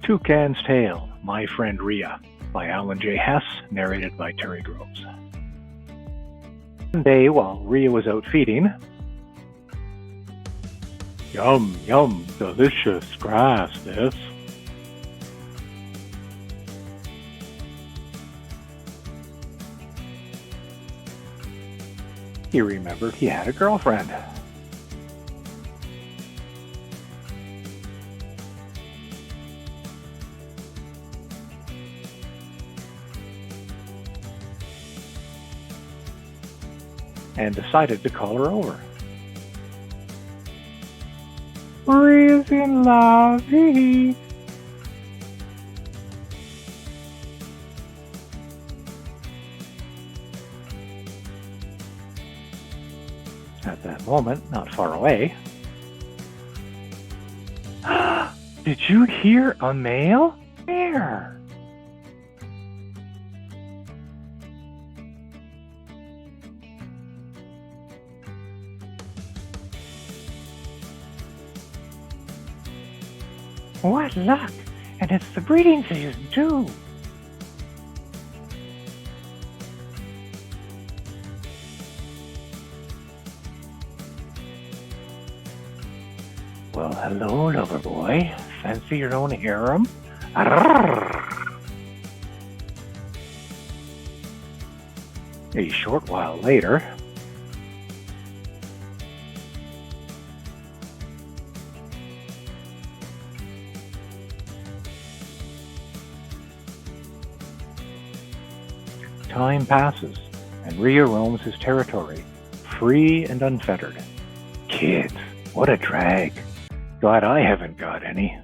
Toucan's Tale, My Friend Rhea, by Alan J. Hess, narrated by Terry Groves. One day, while Rhea was out feeding, "Yum, yum, delicious grass, this." He remembered he had a girlfriend. And decided to call her over. "Rhea's in love, hee. At that moment, not far away, "Did you hear a male? Where?" "What luck! And it's the breeding season, too." "Well, hello, lover boy. Fancy your own harem?" Arrrr. A short while later, time passes, and Rhea roams his territory, free and unfettered. Kids, what a drag. Glad I haven't got any.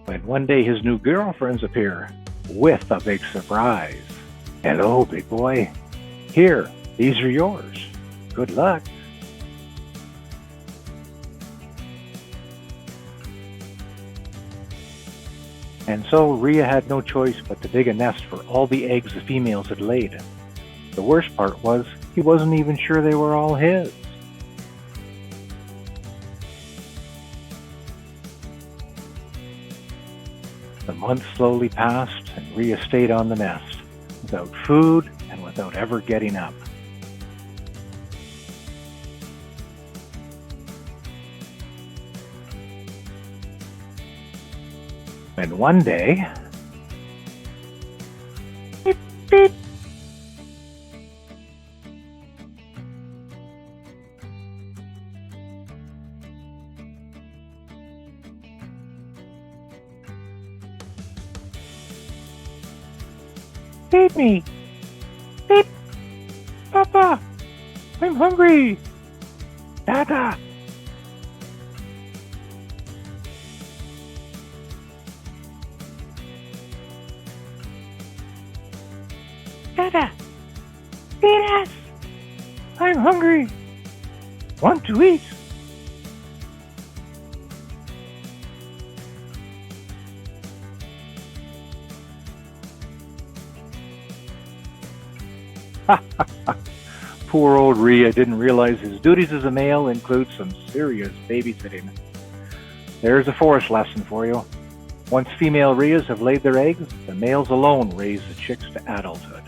When one day his new girlfriends appear, with a big surprise. "Hello, big boy. Here, these are yours. Good luck." And so Rhea had no choice but to dig a nest for all the eggs the females had laid. The worst part was, he wasn't even sure they were all his. The months slowly passed, and Rhea stayed on the nest, without food and without ever getting up. And one day, beep, beep. "Feed me! Beep! Papa! I'm hungry! Dada!" "Dada! Feed us! I'm hungry! Want to eat?" Poor old Rhea didn't realize his duties as a male include some serious babysitting. There's a forest lesson for you. Once female Rheas have laid their eggs, the males alone raise the chicks to adulthood.